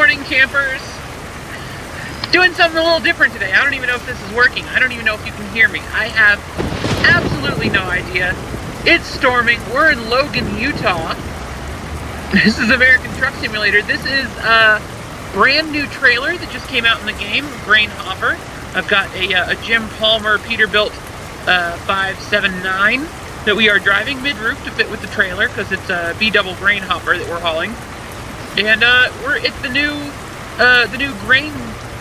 morning, campers. Doing something a little different today. I don't even know if this is working. I don't even know if you can hear me. I have absolutely no idea. It's storming. We're in Logan, Utah. This is American Truck Simulator. This is a brand new trailer that just came out in the game, grain hopper. I've got a Jim Palmer Peterbilt 579 that we are driving mid-roof to fit with the trailer because it's a B-double grain hopper that we're hauling. And it's the new grain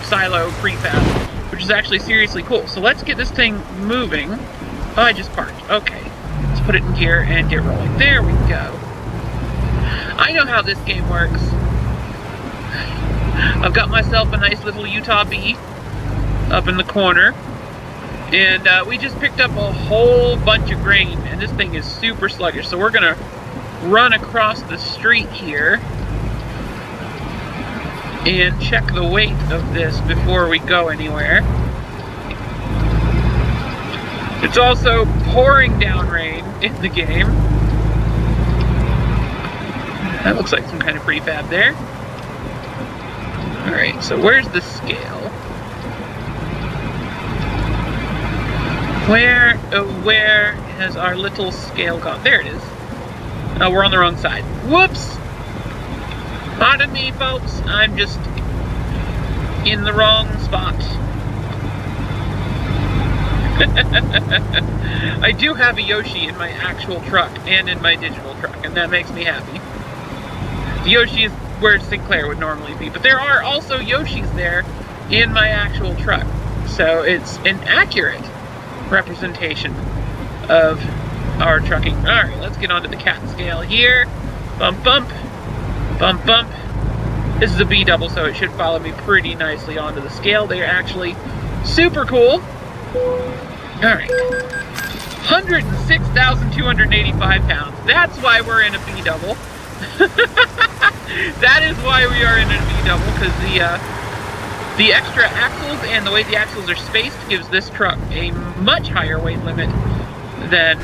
silo prefab, which is actually seriously cool. So let's get this thing moving. Oh, I just parked. Okay. Let's put it in gear and get rolling. There we go. I know how this game works. I've got myself a nice little Utah Bee up in the corner. And we just picked up a whole bunch of grain, and this thing is super sluggish. So we're gonna run across the street here and check the weight of this before we go anywhere. It's also pouring down rain in the game. That looks like some kind of prefab there. Alright, so where's the scale? Where has our little scale gone? There it is. Oh, we're on the wrong side. Whoops! Pardon me, folks. I'm just in the wrong spot. I do have a Yoshi in my actual truck and in my digital truck, and that makes me happy. The Yoshi is where Sinclair would normally be, but there are also Yoshis there in my actual truck. So it's an accurate representation of our trucking. Alright, let's get onto the cat scale here. Bump, bump. Bump, bump. This is a B-double, so it should follow me pretty nicely onto the scale. They're actually super cool. Alright. 106,285 pounds. That's why we're in a B-double. That is why we are in a B-double, because the extra axles and the way the axles are spaced gives this truck a much higher weight limit than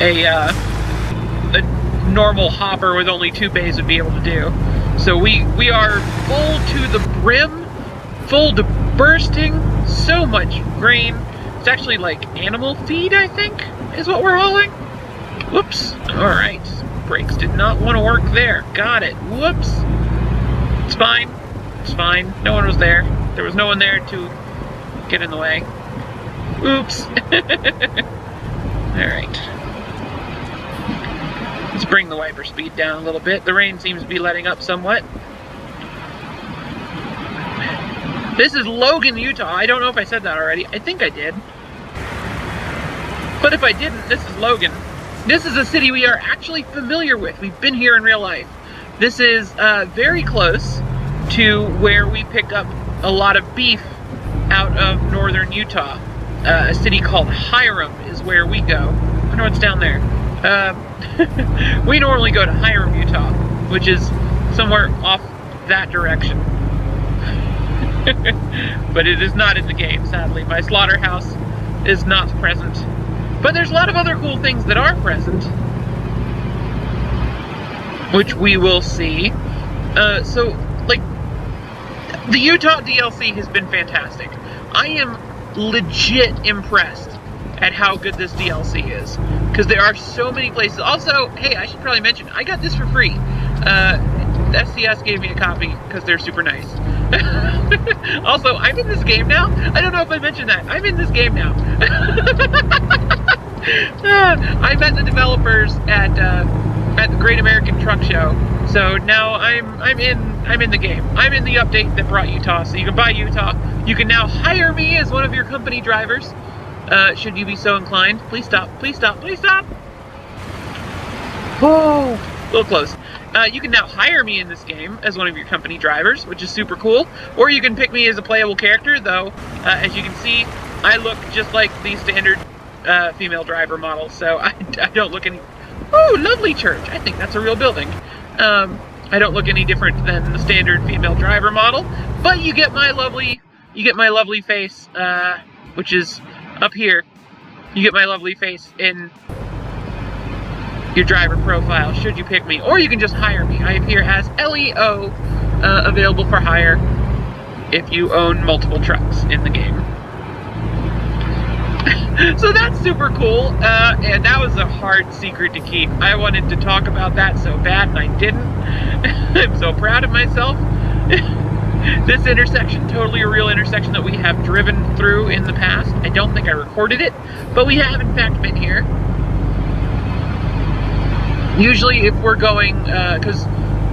a normal hopper with only 2 bays would be able to do. So we are full to the brim, full to bursting, so much grain. It's actually like animal feed, I think, is what we're hauling. Whoops. Alright. Brakes did not want to work there. Got it. Whoops. It's fine. It's fine. No one was there. There was no one there to get in the way. Oops. Alright. Let's bring the wiper speed down a little bit. The rain seems to be letting up somewhat. This is Logan, Utah. I don't know if I said that already. I think I did. But if I didn't, this is Logan. This is a city we are actually familiar with. We've been here in real life. This is very close to where we pick up a lot of beef out of northern Utah. A city called Hiram is where we go. I wonder what's down there. We normally go to Hiram, Utah, which is somewhere off that direction. But it is not in the game, sadly. My slaughterhouse is not present. But there's a lot of other cool things that are present, which we will see. So, like, the Utah DLC has been fantastic. I am legit impressed at how good this DLC is, because there are so many places. Also, hey, I should probably mention, I got this for free. SCS gave me a copy because they're super nice. Also, I'm in this game now. I don't know if I mentioned that. I'm in this game now. I met the developers at the Great American Truck Show, so now I'm in the game. I'm in the update that brought Utah, so you can buy Utah. You can now hire me as one of your company drivers, should you be so inclined. Please stop, please stop, please stop. Whoa, a little close. You can now hire me in this game as one of your company drivers, which is super cool. Or you can pick me as a playable character, though, as you can see, I look just like the standard female driver model, so I don't look any... Ooh, lovely church. I think that's a real building. I don't look any different than the standard female driver model, but you get my lovely face, which is up here. You get my lovely face in your driver profile should you pick me, or you can just hire me. I appear as LEO, available for hire if you own multiple trucks in the game. So that's super cool, and that was a hard secret to keep. I wanted to talk about that so bad, and I didn't. I'm so proud of myself. This intersection, totally a real intersection that we have driven through in the past. I don't think I recorded it, but we have in fact been here. Usually if we're going, because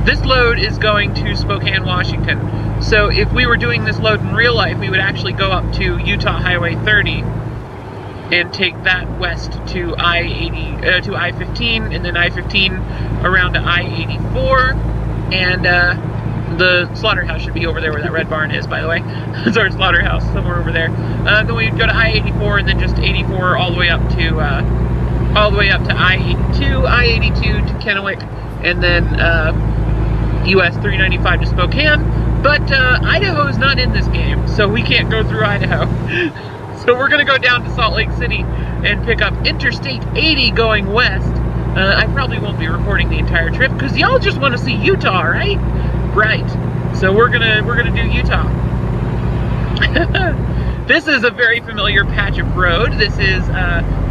this load is going to Spokane, Washington. So if we were doing this load in real life, we would actually go up to Utah Highway 30 and take that west to I-80, to I-15, and then I-15 around to I-84, and the slaughterhouse should be over there where that red barn is, by the way. It's our slaughterhouse, somewhere over there. Then we'd go to I-84, and then just 84 all the way up to I-82, I-82 to Kennewick, and then US 395 to Spokane. But Idaho is not in this game, so we can't go through Idaho. So we're going to go down to Salt Lake City and pick up Interstate 80 going west. I probably won't be recording the entire trip because y'all just want to see Utah, right? Right. So we're gonna do Utah. This is a very familiar patch of road. This is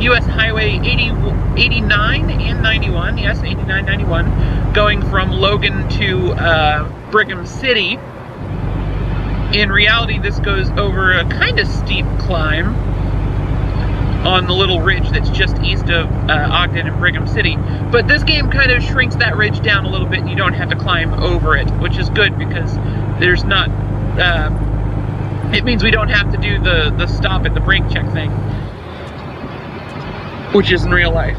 US Highway 89 and 91. Yes, 89, 91, going from Logan to Brigham City. In reality, this goes over a kind of steep climb on the little ridge that's just east of Ogden and Brigham City. But this game kind of shrinks that ridge down a little bit and you don't have to climb over it, which is good because there's not, it means we don't have to do the stop at the brake check thing, which is in real life.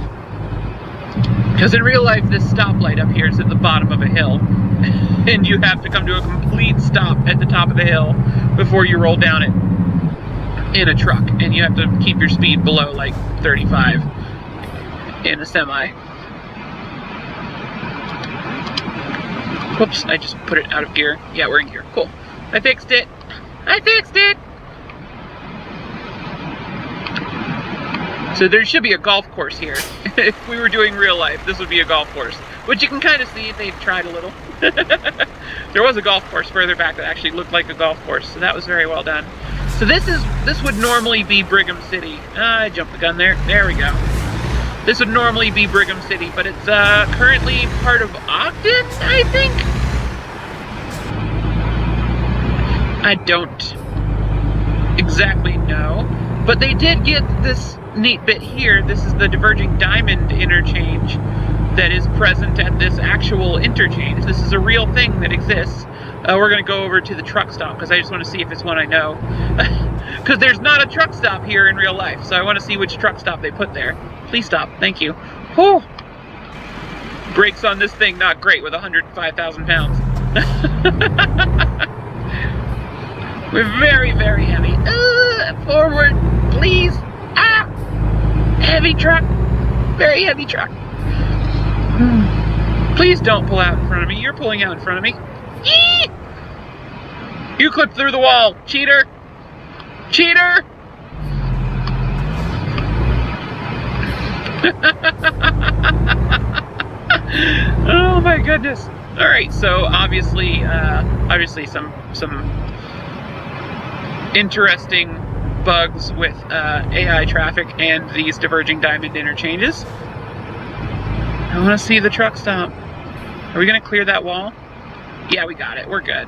Because in real life, this stoplight up here is at the bottom of a hill. And you have to come to a complete stop at the top of the hill before you roll down it in a truck. And you have to keep your speed below like 35 in a semi. Whoops, I just put it out of gear. Yeah, we're in gear. Cool. I fixed it. I fixed it! So there should be a golf course here. If we were doing real life, this would be a golf course. Which you can kind of see, they've tried a little. There was a golf course further back that actually looked like a golf course, so that was very well done. So this would normally be Brigham City. I jumped the gun there. There we go. This would normally be Brigham City, but it's currently part of Ogden, I think? I don't exactly know. But they did get this neat bit here. This is the diverging diamond interchange that is present at this actual interchange. This is a real thing that exists. We're going to go over to the truck stop because I just want to see if it's one I know. Because there's not a truck stop here in real life, so I want to see which truck stop they put there. Please stop. Thank you. Whew. Brakes on this thing not great with 105,000 pounds. We're very, very heavy. Forward, please. Ah! Heavy truck. Very heavy truck. Please don't pull out in front of me. You're pulling out in front of me. Eee! You clipped through the wall. Cheater. Cheater! Oh my goodness. Alright, so obviously some interesting bugs with AI traffic and these diverging diamond interchanges. I want to see the truck stop. Are we going to clear that wall? Yeah, we got it. We're good.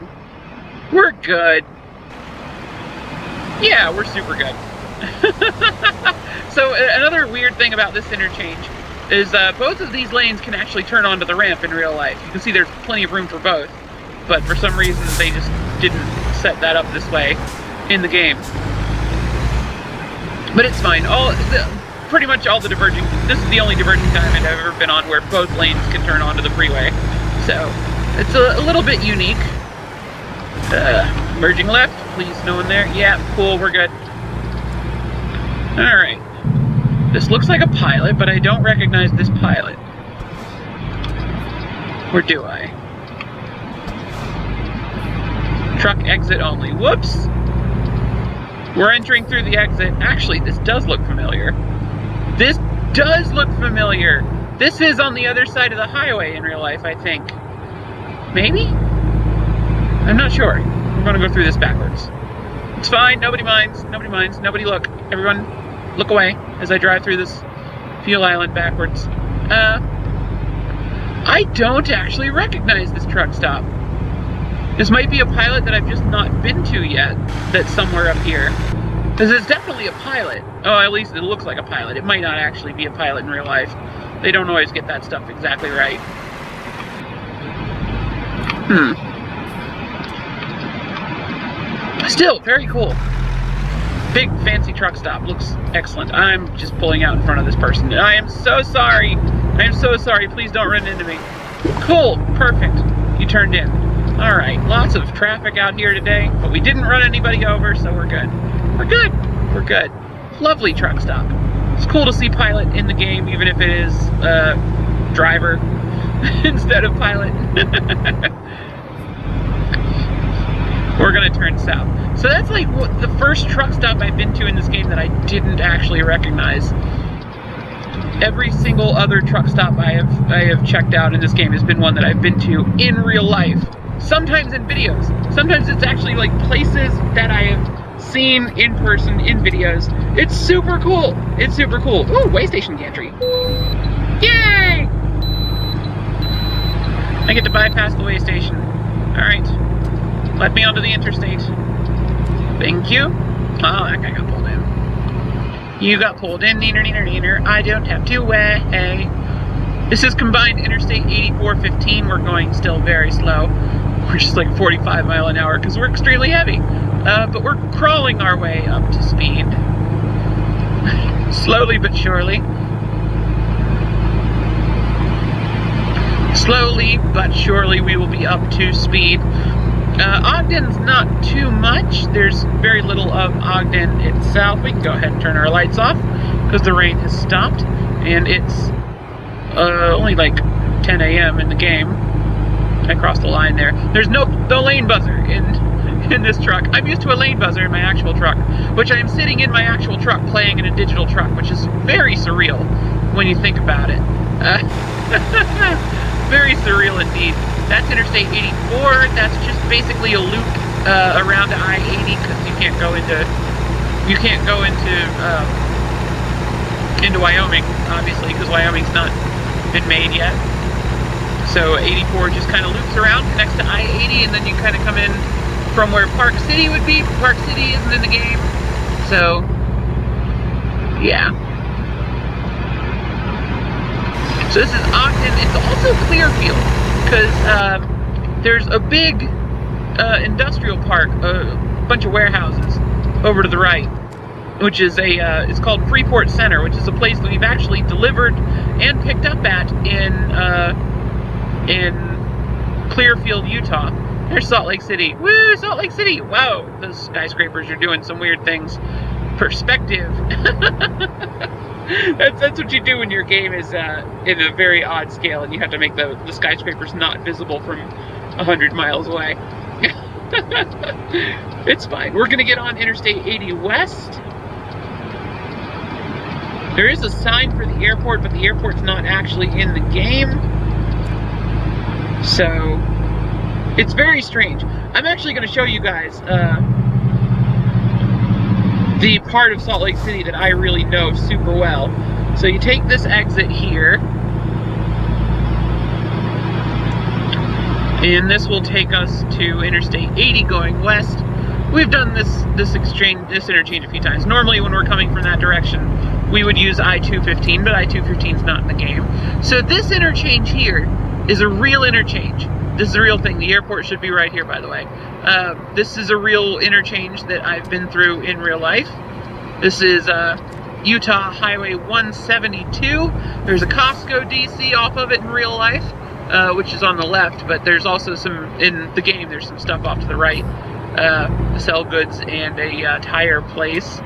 We're good. Yeah, we're super good. So another weird thing about this interchange is both of these lanes can actually turn onto the ramp in real life. You can see there's plenty of room for both, but for some reason they just didn't set that up this way in the game. But it's fine. Pretty much all the diverging, this is the only diverging diamond I've ever been on where both lanes can turn onto the freeway. So it's a little bit unique. Merging left, please, no one there. Yeah, cool, we're good. Alright. This looks like a pilot, but I don't recognize this pilot. Or do I? Truck exit only. Whoops! We're entering through the exit. Actually, this does look familiar. This does look familiar. This is on the other side of the highway in real life, I think. Maybe? I'm not sure. We're gonna go through this backwards. It's fine, nobody minds, nobody minds, nobody look. Everyone, look away as I drive through this fuel island backwards. I don't actually recognize this truck stop. This might be a pilot that I've just not been to yet, that's somewhere up here. Because it's definitely a pilot. Oh, at least it looks like a pilot. It might not actually be a pilot in real life. They don't always get that stuff exactly right. Still, very cool. Big fancy truck stop. Looks excellent. I'm just pulling out in front of this person. I am so sorry. I am so sorry. Please don't run into me. Cool. Perfect. You turned in. Alright. Lots of traffic out here today, but we didn't run anybody over, so we're good. We're good. We're good. Lovely truck stop. It's cool to see pilot in the game, even if it is driver instead of pilot. We're gonna turn south. So that's like the first truck stop I've been to in this game that I didn't actually recognize. Every single other truck stop I have checked out in this game has been one that I've been to in real life. Sometimes in videos. Sometimes it's actually like places that I have seen in person in videos. It's super cool. It's super cool. Ooh, way station gantry. Yay! I get to bypass the way station. Alright. Let me onto the interstate. Thank you. Oh, that guy got pulled in. You got pulled in, neener, neener, neener. I don't have to way. This is combined Interstate 8415. We're going still very slow. We're just like 45 mile an hour because we're extremely heavy. But we're crawling our way up to speed. Slowly but surely. Slowly but surely we will be up to speed. Ogden's not too much. There's very little of Ogden itself. We can go ahead and turn our lights off because the rain has stopped. And it's only like 10 a.m. in the game. I crossed the line there. There's no lane buzzer in this truck. I'm used to a lane buzzer in my actual truck, which I am sitting in my actual truck playing in a digital truck, which is very surreal when you think about it. Very surreal indeed. That's Interstate 84. That's just basically a loop around I-80 because you can't go into Wyoming, obviously, because Wyoming's not been made yet. So 84 just kind of loops around, connects to I-80, and then you kind of come in from where Park City would be. Park City isn't in the game, so yeah. So this is Ogden. It's also Clearfield because there's a big industrial park, a bunch of warehouses over to the right, which is it's called Freeport Center, which is a place that we've actually delivered and picked up at in Clearfield, Utah. There's Salt Lake City. Woo, Salt Lake City! Wow, those skyscrapers are doing some weird things. Perspective. That's what you do when your game is in a very odd scale and you have to make the skyscrapers not visible from 100 miles away. It's fine. We're gonna get on Interstate 80 West. There is a sign for the airport, but the airport's not actually in the game. So, it's very strange. I'm actually going to show you guys the part of Salt Lake City that I really know super well. So you take this exit here, and this will take us to Interstate 80 going west. We've done this interchange a few times. Normally when we're coming from that direction, we would use I-215, but I-215 is not in the game. So this interchange here is a real interchange. This is a real thing. The airport should be right here, by the way. This is a real interchange that I've been through in real life. This is Utah Highway 172. There's a Costco DC off of it in real life, which is on the left, but there's also in the game, there's some stuff off to the right. Sell goods and a tire place.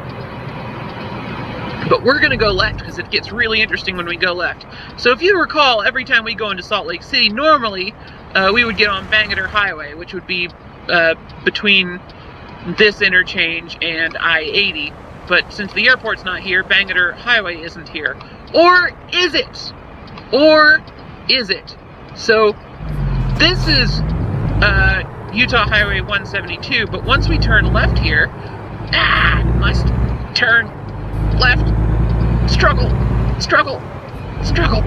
But we're going to go left because it gets really interesting when we go left. So if you recall, every time we go into Salt Lake City, normally we would get on Bangerter Highway, which would be between this interchange and I-80. But since the airport's not here, Bangerter Highway isn't here. Or is it? Or is it? So this is Utah Highway 172, but once we turn left here, must turn left, struggle, struggle, struggle.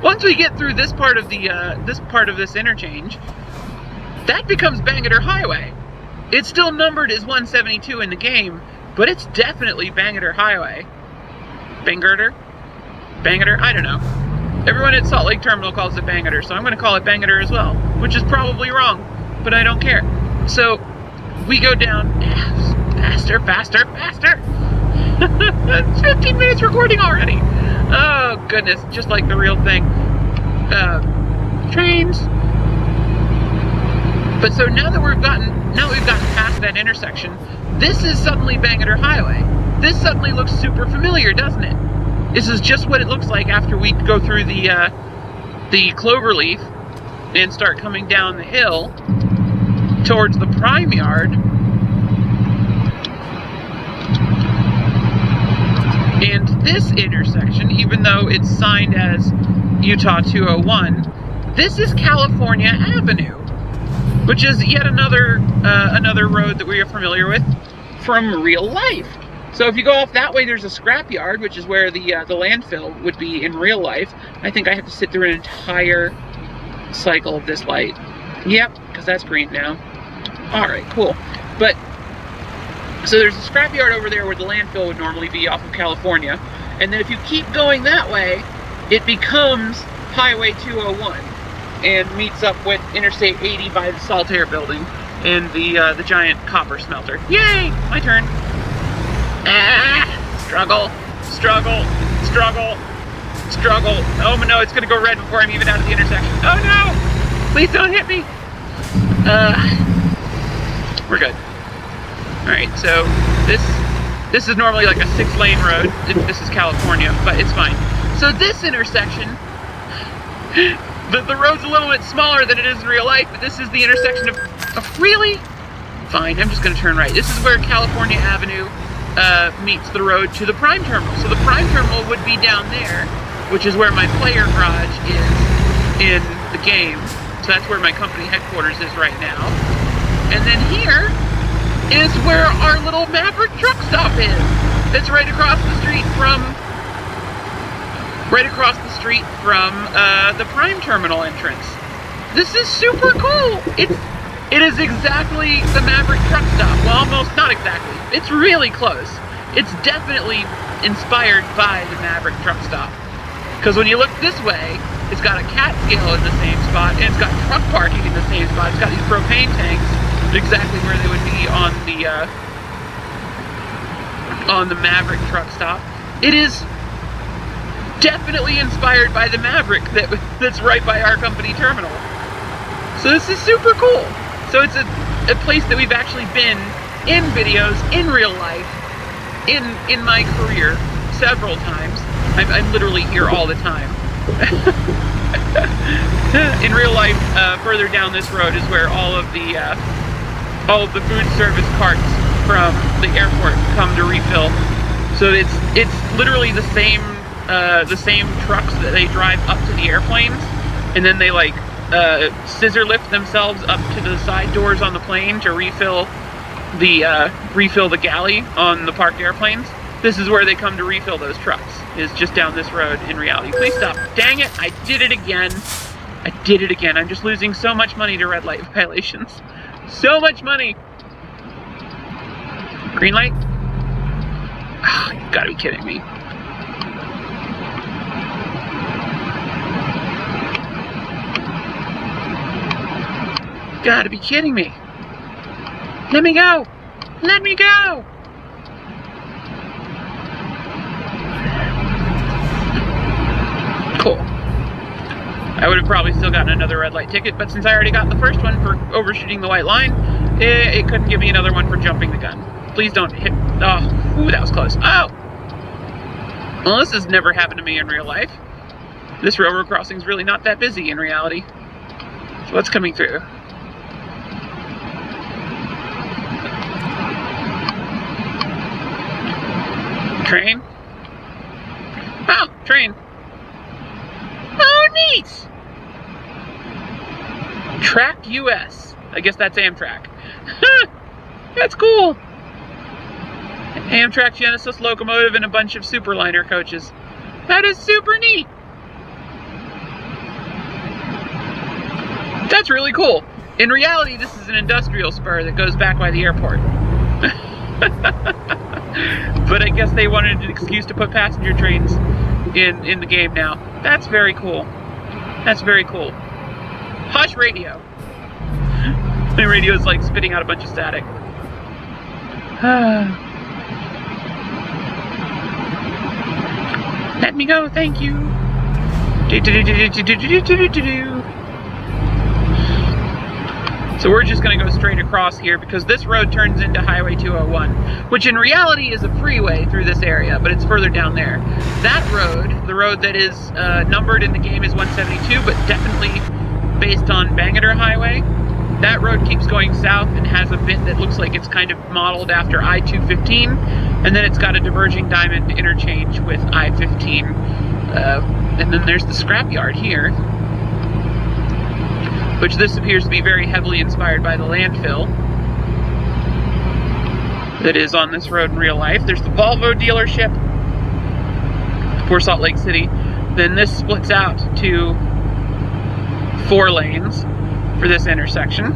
Once we get through this part of this interchange, that becomes Bangerter Highway. It's still numbered as 172 in the game, but it's definitely Bangerter Highway. Bangerter? Bangerter? I don't know. Everyone at Salt Lake Terminal calls it Bangerter, so I'm going to call it Bangerter as well, which is probably wrong, but I don't care. So we go down faster, faster, faster. It's 15 minutes recording already. Oh goodness, just like the real thing. Trains. But so now that we've gotten past that intersection, this is suddenly Bangerter Highway. This suddenly looks super familiar, doesn't it? This is just what it looks like after we go through the cloverleaf and start coming down the hill towards the prime yard. And this intersection, even though it's signed as Utah 201, this is California Avenue, which is yet another road that we are familiar with from real life. So if you go off that way, there's a scrapyard, which is where the landfill would be in real life. I think I have to sit through an entire cycle of this light. Yep, because that's green now. All right, cool. But so there's a scrapyard over there where the landfill would normally be off of California. And then if you keep going that way, it becomes Highway 201 and meets up with Interstate 80 by the Salt Air Building and the giant copper smelter. Yay! My turn. Struggle, struggle, struggle, struggle. Oh no, it's gonna go red before I'm even out of the intersection. Oh no! Please don't hit me. We're good. Alright, so this is normally like a 6-lane road. This is California, but it's fine. So this intersection, the road's a little bit smaller than it is in real life, but this is the intersection of really? Fine, I'm just gonna turn right. This is where California Avenue meets the road to the Prime Terminal. So the Prime Terminal would be down there, which is where my player garage is in the game. So that's where my company headquarters is right now. And then here is where our little Maverick truck stop is. It's right across the street from the Prime Terminal entrance. This is super cool. It is exactly the Maverick truck stop. Well, almost not exactly. It's really close. It's definitely inspired by the Maverick truck stop. Because when you look this way, it's got a cat scale in the same spot, and it's got truck parking in the same spot. It's got these propane tanks exactly where they would be on the Maverick truck stop. It is definitely inspired by the Maverick that's right by our company terminal. So this is super cool. So it's a place that we've actually been in videos, in real life, in my career, several times. I'm literally here all the time. In real life, further down this road is where all of the food service carts from the airport come to refill. So it's literally the same trucks that they drive up to the airplanes, and then they like scissor lift themselves up to the side doors on the plane to refill the galley on the parked airplanes. This is where they come to refill those trucks, is just down this road in reality. Please stop. Dang it, I did it again. I did it again. I'm just losing so much money to red light violations. So much money. Green light? Oh, you gotta be kidding me. Gotta be kidding me. Let me go. Let me go. Cool. I would have probably still gotten another red light ticket, but since I already got the first one for overshooting the white line, it couldn't give me another one for jumping the gun. Please don't hit. Oh, ooh, that was close. Oh! Well, this has never happened to me in real life. This railroad crossing is really not that busy in reality. So what's coming through? Train? Oh, train. Oh, neat! Track US. I guess that's Amtrak. That's cool. Amtrak Genesis locomotive and a bunch of Superliner coaches. That is super neat. That's really cool. In reality, this is an industrial spur that goes back by the airport. But I guess they wanted an excuse to put passenger trains in the game now. That's very cool. That's very cool. Hush radio. The radio is like spitting out a bunch of static. Let me go, thank you. So we're just going to go straight across here because this road turns into Highway 201, which in reality is a freeway through this area, but it's further down there. That road, the road that is numbered in the game is 172, but definitely based on Bangerter Highway, that road keeps going south and has a bit that looks like it's kind of modeled after I-215, and then it's got a diverging diamond interchange with I-15, and then there's the scrapyard here, which this appears to be very heavily inspired by the landfill that is on this road in real life. There's the Volvo dealership for Salt Lake City. Then this splits out to 4 lanes for this intersection,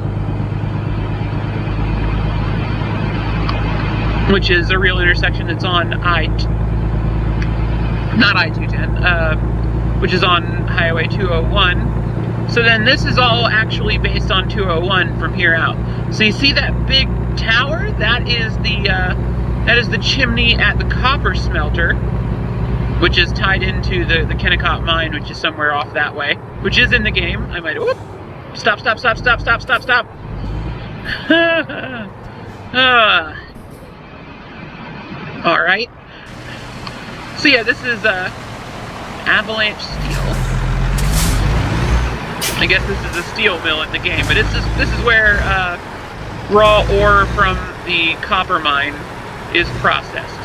which is a real intersection that's on not I-210, which is on Highway 201. So then this is all actually based on 201 from here out. So you see that big tower? That is the chimney at the copper smelter, which is tied into the Kennecott mine, which is somewhere off that way, which is in the game. I might, whoop, stop. All right. So yeah, this is Avalanche Steel. I guess this is a steel mill in the game, but this is where raw ore from the copper mine is processed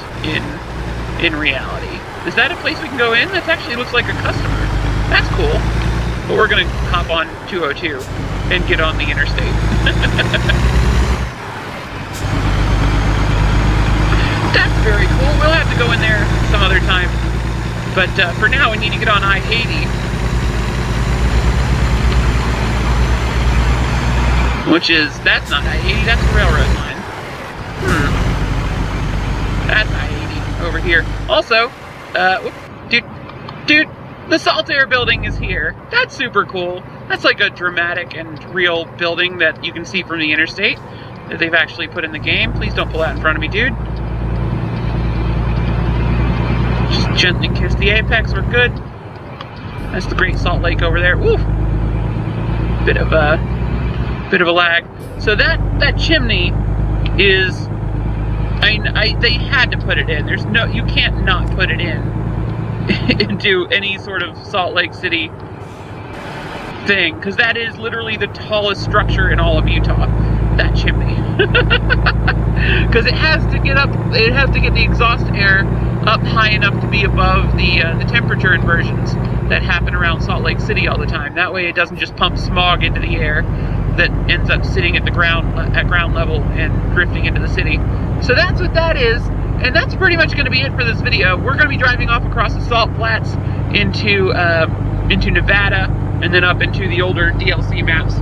in reality. Is that a place we can go in? That actually looks like a customer. That's cool. But we're gonna hop on 202 and get on the interstate. That's very cool. We'll have to go in there some other time. But for now, we need to get on I-80. Which is, that's not I-80, that's a railroad line. That's I-80 over here. Also, dude, the Salt Air building is here. That's super cool. That's like a dramatic and real building that you can see from the interstate that they've actually put in the game. Please don't pull out in front of me, dude. Just gently kiss the apex, we're good. That's the Great Salt Lake over there. Woo! Bit of a lag. So that chimney is, they had to put it in. There's no, you can't not put it in into any sort of Salt Lake City thing, because that is literally the tallest structure in all of Utah, that chimney. Because it has to get the exhaust air up high enough to be above the temperature inversions that happen around Salt Lake City all the time. That way it doesn't just pump smog into the air that ends up sitting at ground level and drifting into the city. So that's what that is, and that's pretty much going to be it for this video. We're going to be driving off across the Salt Flats into Nevada, and then up into the older DLC maps.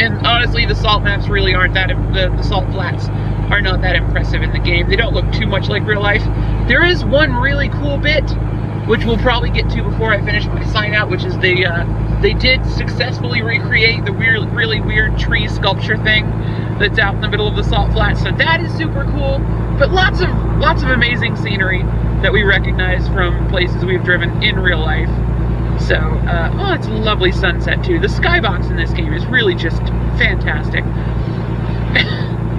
And honestly, the Salt maps really aren't that, the Salt Flats are not that impressive in the game. They don't look too much like real life. There is one really cool bit, which we'll probably get to before I finish my sign out, which is they did successfully recreate the really weird tree sculpture thing that's out in the middle of the Salt Flats. So that is super cool. But lots of amazing scenery that we recognize from places we've driven in real life. So, oh, it's a lovely sunset too. The skybox in this game is really just fantastic.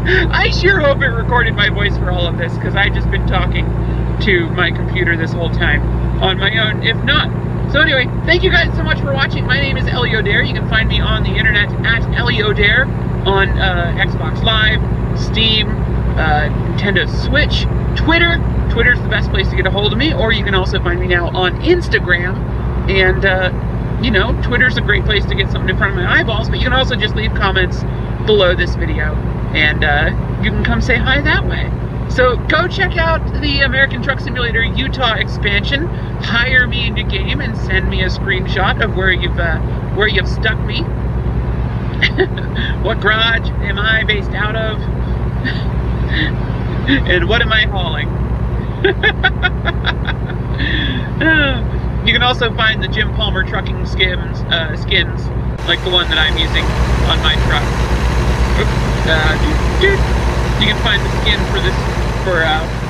I sure hope it recorded my voice for all of this, because I've just been talking to my computer this whole time on my own, if not. So anyway, thank you guys so much for watching. My name is Eliodare. You can find me on the internet at Eliodare on Xbox Live, Steam, Nintendo Switch, Twitter. Twitter's the best place to get a hold of me, or you can also find me now on Instagram. And, you know, Twitter's a great place to get something in front of my eyeballs, but you can also just leave comments below this video, and you can come say hi that way. So go check out the American Truck Simulator Utah expansion, hire me in your game, and send me a screenshot of where you've stuck me. What garage am I based out of? And what am I hauling? You can also find the Jim Palmer trucking skins, like the one that I'm using on my truck. You can find the skin for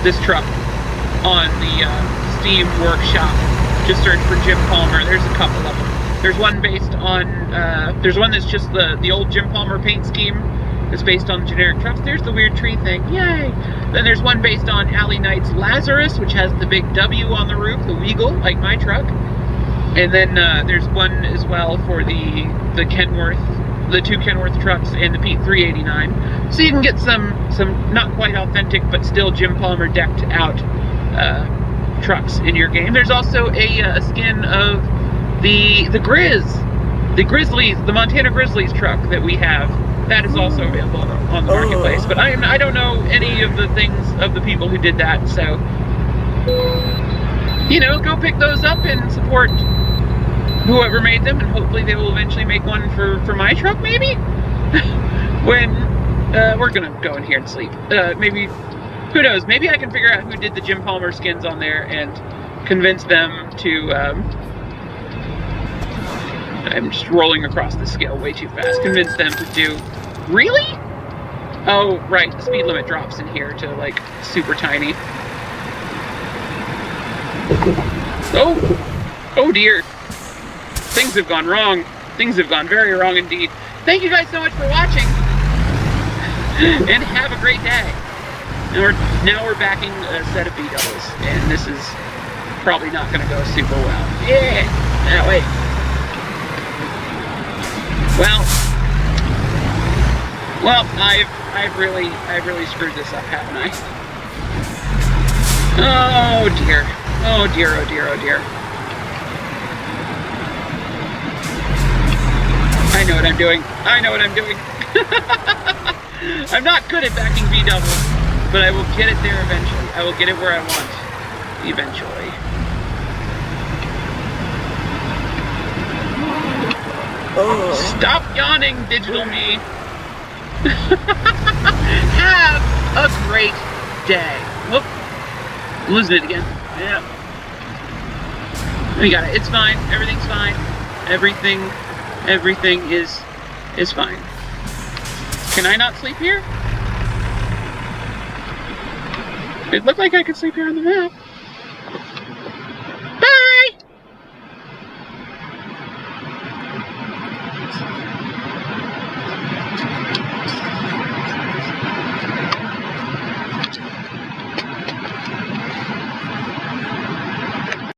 this truck on the Steam Workshop. Just search for Jim Palmer. There's a couple of them. There's one based on, there's one that's just the old Jim Palmer paint scheme. It's based on generic trucks. There's the weird tree thing. Yay! Then there's one based on Alley Knight's Lazarus, which has the big W on the roof, the Weagle, like my truck. And then there's one as well for the Kenworth, the two Kenworth trucks and the Pete 389. So you can get some not quite authentic, but still Jim Palmer decked out trucks in your game. There's also a skin of the Grizzlies, the Montana Grizzlies truck that we have. That is also available on the marketplace. But I don't know any of the things of the people who did that, so, you know, go pick those up and support whoever made them, and hopefully they will eventually make one for my truck, maybe? When, we're gonna go in here and sleep. Maybe, who knows, maybe I can figure out who did the Jim Palmer skins on there and convince them to, I'm just rolling across the scale way too fast. Convince them to do... Really? Oh, right. The speed limit drops in here to, like, super tiny. Oh! Oh, dear. Things have gone wrong. Things have gone very wrong indeed. Thank you guys so much for watching. And have a great day. Now we're backing a set of B-doubles. And this is probably not going to go super well. Yeah! That way. Well, I've really screwed this up, haven't I? Oh dear. Oh dear, oh dear, oh dear. I know what I'm doing. I know what I'm doing. I'm not good at backing V-doubles, but I will get it there eventually. I will get it where I want eventually. Stop yawning, digital me. Have a great day. Whoop. I'm losing it again. Yeah. We got it. It's fine. Everything's fine. Everything is fine. Can I not sleep here? It looked like I could sleep here on the map.